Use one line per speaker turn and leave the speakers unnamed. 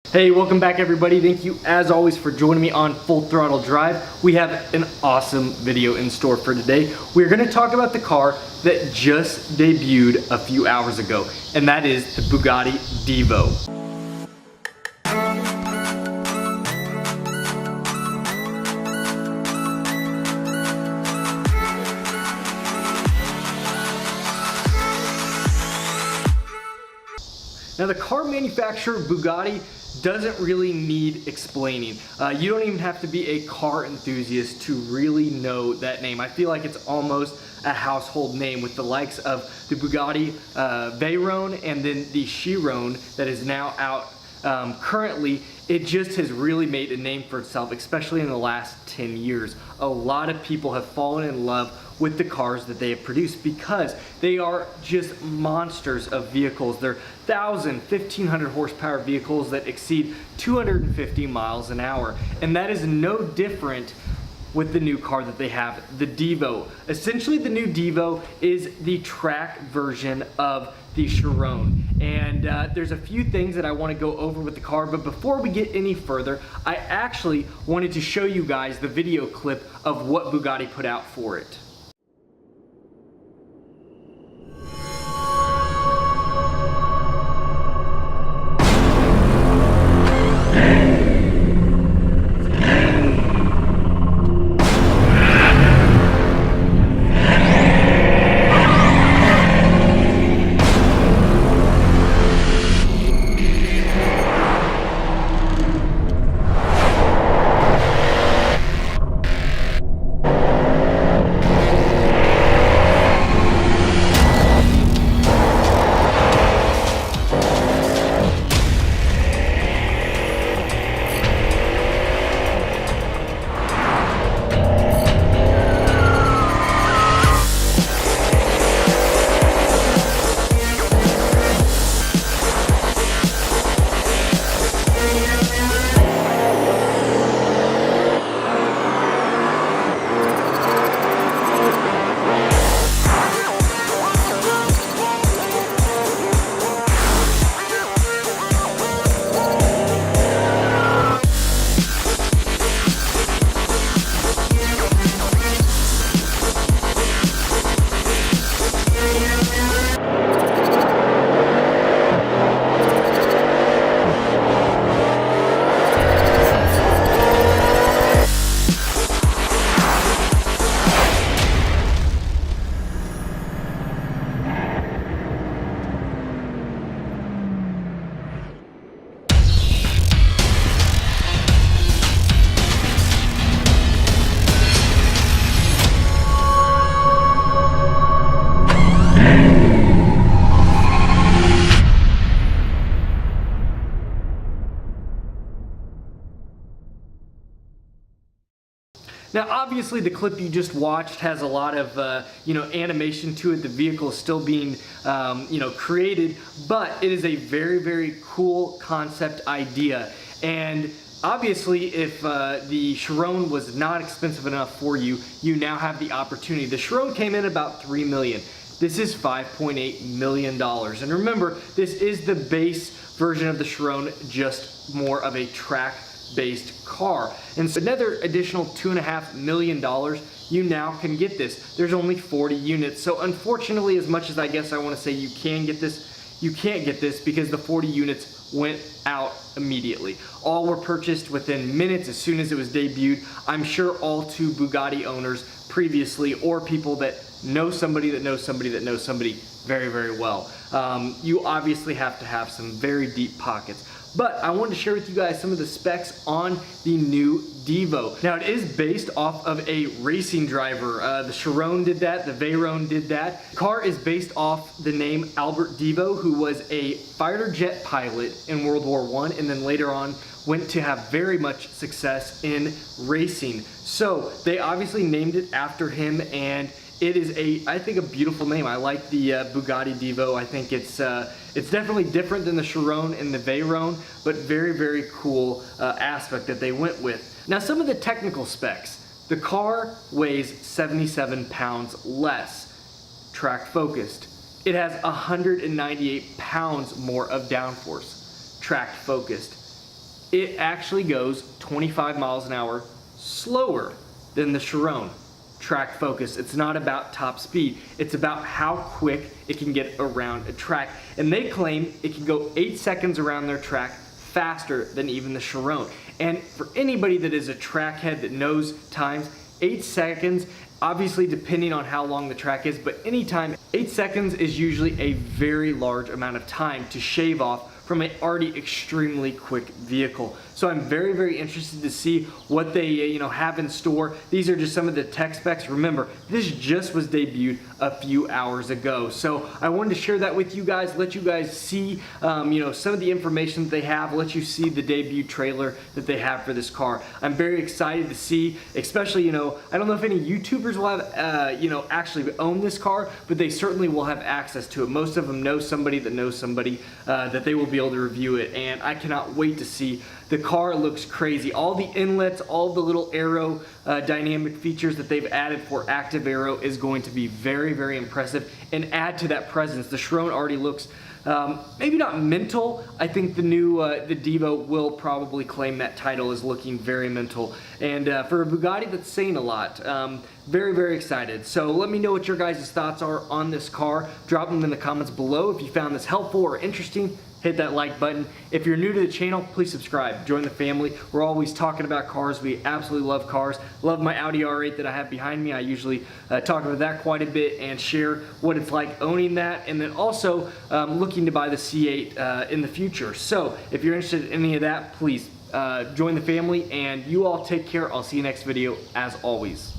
Hey, welcome back everybody. Thank you as always for joining me on Full Throttle Drive. We have an awesome video in store for today. We're gonna talk about the car that just debuted a few hours ago, and that is the Bugatti Divo. Now the car manufacturer Bugatti doesn't really need explaining. You don't even have to be a car enthusiast to really know that name. I feel like it's almost a household name with the likes of the Bugatti Veyron and then the Chiron that is now out currently. It just has really made a name for itself, especially in the last 10 years. A lot of people have fallen in love with the cars that they have produced because they are just monsters of vehicles. They're 1,000, 1,500 horsepower vehicles that exceed 250 miles an hour. And that is no different with the new car that they have, the Divo. Essentially, the new Divo is the track version of the Chiron. And there's a few things that I want to go over with the car, but before we get any further, I actually wanted to show you guys the video clip of what Bugatti put out for it. Now obviously the clip you just watched has a lot of animation to it. The vehicle is still being created, but it is a very cool concept idea. And obviously if the Chiron was not expensive enough for you, you now have the opportunity. The Chiron came in about $3 million. This is $5.8 million. And remember, this is the base version of the Chiron, just more of a track-based car. And so another additional $2.5 million, you now can get this. There's only 40 units. So unfortunately, as much as I guess I want to say you can get this, you can't get this because the 40 units went out immediately. All were purchased within minutes as soon as it was debuted. I'm sure all two Bugatti owners previously, or people that know somebody that knows somebody that knows somebody very well. You obviously have to have some very deep pockets. But I wanted to share with you guys some of the specs on the new Divo. Now it is based off of a racing driver. The Chiron did that, the Veyron did that. The car is based off the name Albert Divo, who was a fighter jet pilot in World War I, and then later on went to have very much success in racing. So they obviously named it after him, and it is I think a beautiful name. I like the Bugatti Divo. I think it's definitely different than the Chiron and the Veyron, but very cool aspect that they went with. Now some of the technical specs. The car weighs 77 pounds less, track focused. It has 198 pounds more of downforce, track focused. it actually goes 25 miles an hour slower than the Chiron track focus. It's not about top speed, it's about how quick it can get around a track. And they claim it can go 8 seconds around their track faster than even the Chiron. And for anybody that is a track head that knows times, 8 seconds, obviously depending on how long the track is, but anytime, 8 seconds is usually a very large amount of time to shave off from an already extremely quick vehicle. So I'm very, very interested to see what they have in store. These are just some of the tech specs. Remember, this just was debuted a few hours ago. So I wanted to share that with you guys, let you guys see some of the information that they have, let you see the debut trailer that they have for this car. I'm very excited to see, especially, I don't know if any YouTubers will have, actually own this car, but they certainly will have access to it. Most of them know somebody that knows somebody that they will be able to review it, and I cannot wait to see. The car looks crazy. All the inlets, all the little aero dynamic features that they've added for active aero is going to be very, very impressive and add to that presence. The Chiron already looks maybe not mental. I think the new the Divo will probably claim that title as looking very mental. And for a Bugatti, that's saying a lot. Very, very excited. So let me know what your guys' thoughts are on this car. Drop them in the comments below. If you found this helpful or interesting, hit that like button. If you're new to the channel, please subscribe. Join the family. We're always talking about cars. We absolutely love cars. Love my Audi R8 that I have behind me. I usually talk about that quite a bit and share what it's like owning that, and then also looking to buy the C8 in the future. So if you're interested in any of that, please join the family, and you all take care. I'll see you next video as always.